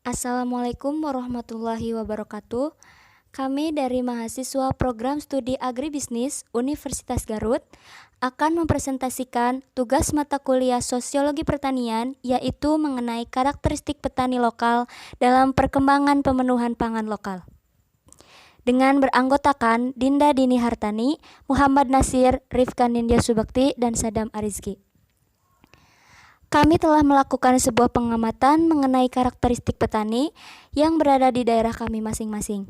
Assalamualaikum warahmatullahi wabarakatuh. Kami dari mahasiswa program studi agribisnis Universitas Garut akan mempresentasikan tugas mata kuliah Sosiologi Pertanian, yaitu mengenai karakteristik petani lokal dalam perkembangan pemenuhan pangan lokal. Dengan beranggotakan Dinda Dini Hartani, Muhammad Nasir, Rifkan Nindya Subakti, dan Sadam Arizki. Kami telah melakukan sebuah pengamatan mengenai karakteristik petani yang berada di daerah kami masing-masing.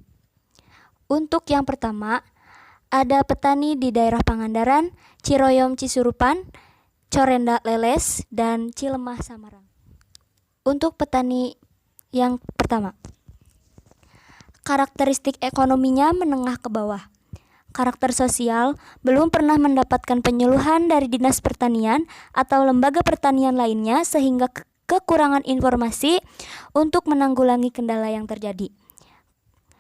Untuk yang pertama, ada petani di daerah Pangandaran, Ciroyom Cisurupan, Corenda Leles, dan Cilemah Samarang. Untuk petani yang pertama, karakteristik ekonominya menengah ke bawah. Karakter sosial belum pernah mendapatkan penyuluhan dari Dinas Pertanian atau lembaga pertanian lainnya sehingga kekurangan informasi untuk menanggulangi kendala yang terjadi.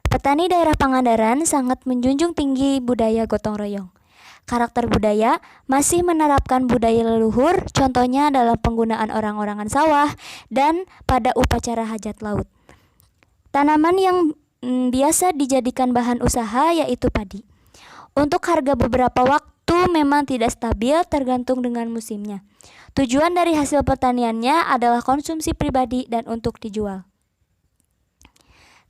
Petani daerah Pangandaran sangat menjunjung tinggi budaya gotong royong. Karakter budaya masih menerapkan budaya leluhur, contohnya dalam penggunaan orang-orangan sawah dan pada upacara hajat laut. Tanaman yang biasa dijadikan bahan usaha yaitu padi. Untuk harga beberapa waktu memang tidak stabil tergantung dengan musimnya. Tujuan dari hasil pertaniannya adalah konsumsi pribadi dan untuk dijual.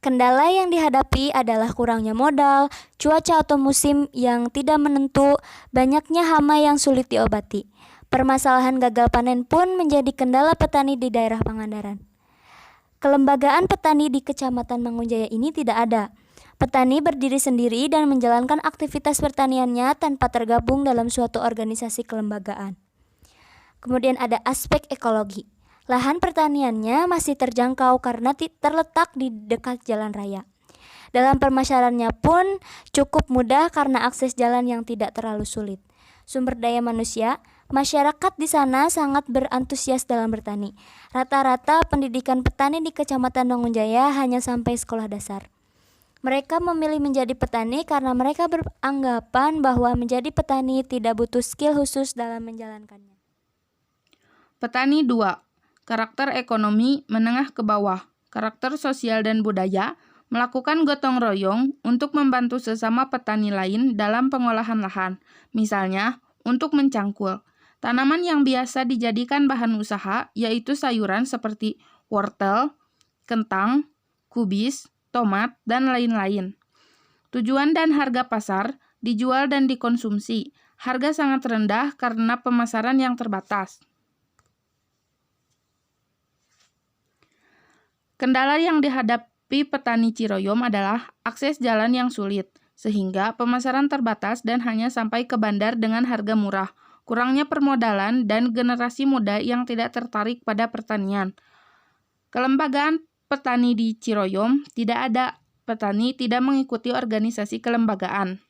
Kendala yang dihadapi adalah kurangnya modal, cuaca atau musim yang tidak menentu, banyaknya hama yang sulit diobati. Permasalahan gagal panen pun menjadi kendala petani di daerah Pangandaran. Kelembagaan petani di Kecamatan Mangunjaya ini tidak ada. Petani berdiri sendiri dan menjalankan aktivitas pertaniannya tanpa tergabung dalam suatu organisasi kelembagaan. Kemudian ada aspek ekologi. Lahan pertaniannya masih terjangkau karena terletak di dekat jalan raya. Dalam pemasarannya pun cukup mudah karena akses jalan yang tidak terlalu sulit. Sumber daya manusia, masyarakat di sana sangat berantusias dalam bertani. Rata-rata pendidikan petani di Kecamatan Mangunjaya hanya sampai sekolah dasar. Mereka memilih menjadi petani karena mereka beranggapan bahwa menjadi petani tidak butuh skill khusus dalam menjalankannya. Petani 2. Karakter ekonomi menengah ke bawah. Karakter sosial dan budaya melakukan gotong royong untuk membantu sesama petani lain dalam pengolahan lahan. Misalnya, untuk mencangkul. Tanaman yang biasa dijadikan bahan usaha yaitu sayuran seperti wortel, kentang, kubis, tomat, dan lain-lain. Tujuan dan harga pasar, dijual dan dikonsumsi. Harga sangat rendah karena pemasaran yang terbatas. Kendala yang dihadapi petani Ciroyom adalah akses jalan yang sulit, sehingga pemasaran terbatas dan hanya sampai ke bandar dengan harga murah. Kurangnya permodalan dan generasi muda yang tidak tertarik pada pertanian. Kelembagaan petani di Ciroyom tidak ada. Petani tidak mengikuti organisasi kelembagaan.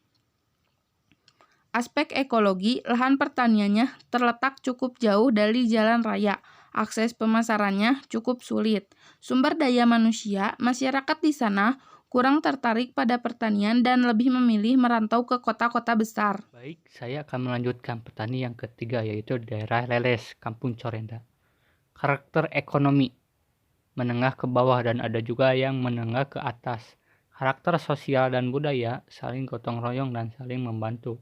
Aspek ekologi, lahan pertaniannya terletak cukup jauh dari jalan raya. Akses pemasarannya cukup sulit. Sumber daya manusia, masyarakat di sana kurang tertarik pada pertanian dan lebih memilih merantau ke kota-kota besar. Baik, saya akan melanjutkan petani yang ketiga, yaitu daerah Leles, Kampung Corenda. Karakter ekonomi menengah ke bawah dan ada juga yang menengah ke atas. Karakter sosial dan budaya saling gotong royong dan saling membantu.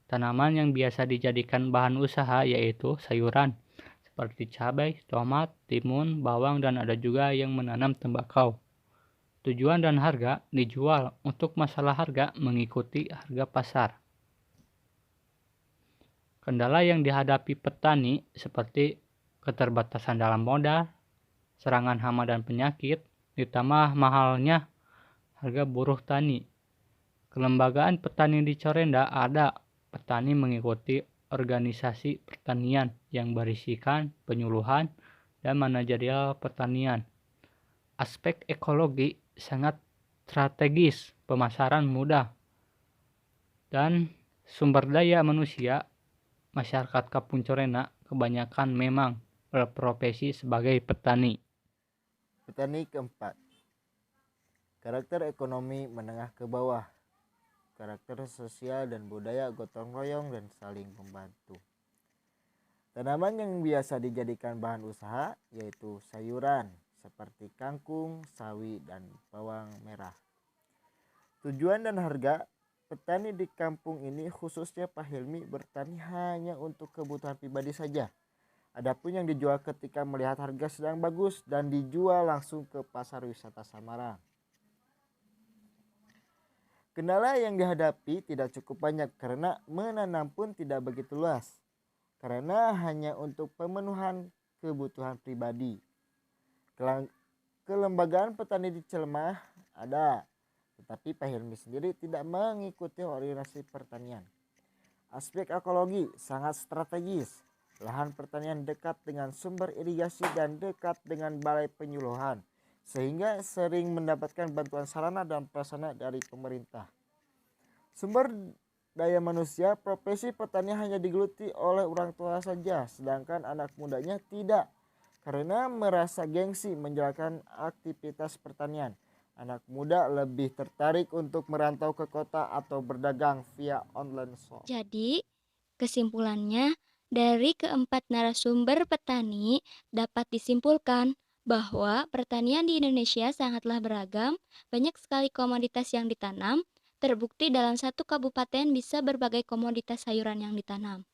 Tanaman yang biasa dijadikan bahan usaha yaitu sayuran seperti cabai, tomat, timun, bawang, dan ada juga yang menanam tembakau. Tujuan dan harga dijual. Untuk masalah harga mengikuti harga pasar. Kendala yang dihadapi petani seperti keterbatasan dalam modal, serangan hama dan penyakit, ditambah mahalnya harga buruh tani. Kelembagaan petani di Corenda ada. Petani mengikuti organisasi pertanian yang berisikan penyuluhan dan manajerial pertanian. Aspek ekologi sangat strategis, pemasaran mudah, dan sumber daya manusia. Masyarakat Kampung Corenda kebanyakan memang berprofesi sebagai petani. Petani keempat. Karakter ekonomi menengah ke bawah. Karakter sosial dan budaya gotong royong dan saling membantu. Tanaman yang biasa dijadikan bahan usaha yaitu sayuran seperti kangkung, sawi, dan bawang merah. Tujuan dan harga. Petani di kampung ini, khususnya Pak Hilmi, bertani hanya untuk kebutuhan pribadi saja. Adapun yang dijual ketika melihat harga sedang bagus dan dijual langsung ke pasar wisata Samarang. Kendala yang dihadapi tidak cukup banyak karena menanam pun tidak begitu luas. Karena hanya untuk pemenuhan kebutuhan pribadi. Kelembagaan petani di Cilemah ada, tetapi Pak Hilmi sendiri tidak mengikuti orientasi pertanian. Aspek ekologi sangat strategis. Lahan pertanian dekat dengan sumber irigasi dan dekat dengan balai penyuluhan, sehingga sering mendapatkan bantuan sarana dan prasarana dari pemerintah. Sumber daya manusia, profesi petani hanya digeluti oleh orang tua saja, sedangkan anak mudanya tidak, karena merasa gengsi menjalankan aktivitas pertanian. Anak muda lebih tertarik untuk merantau ke kota atau berdagang via online shop. Jadi, kesimpulannya, dari keempat narasumber petani dapat disimpulkan bahwa pertanian di Indonesia sangatlah beragam, banyak sekali komoditas yang ditanam, terbukti dalam satu kabupaten bisa berbagai komoditas sayuran yang ditanam.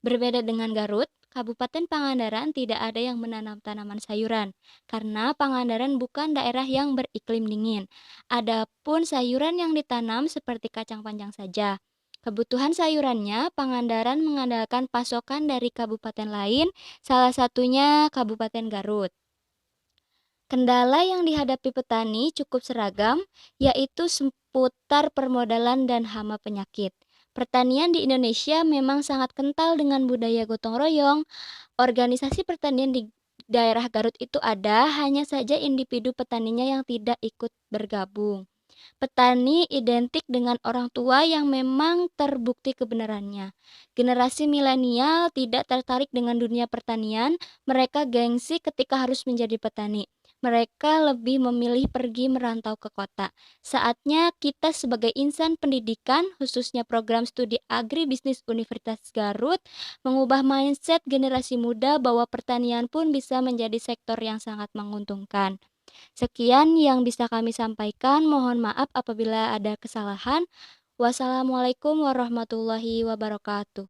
Berbeda dengan Garut, Kabupaten Pangandaran tidak ada yang menanam tanaman sayuran, karena Pangandaran bukan daerah yang beriklim dingin. Adapun sayuran yang ditanam seperti kacang panjang saja. Kebutuhan sayurannya, Pangandaran mengandalkan pasokan dari kabupaten lain, salah satunya Kabupaten Garut. Kendala yang dihadapi petani cukup seragam, yaitu seputar permodalan dan hama penyakit. Pertanian di Indonesia memang sangat kental dengan budaya gotong royong. Organisasi pertanian di daerah Garut itu ada, hanya saja individu petaninya yang tidak ikut bergabung. Petani identik dengan orang tua yang memang terbukti kebenarannya. Generasi milenial tidak tertarik dengan dunia pertanian, mereka gengsi ketika harus menjadi petani. Mereka lebih memilih pergi merantau ke kota. Saatnya kita sebagai insan pendidikan, khususnya program studi agribisnis Universitas Garut, mengubah mindset generasi muda bahwa pertanian pun bisa menjadi sektor yang sangat menguntungkan. Sekian yang bisa kami sampaikan. Mohon maaf apabila ada kesalahan. Wassalamualaikum warahmatullahi wabarakatuh.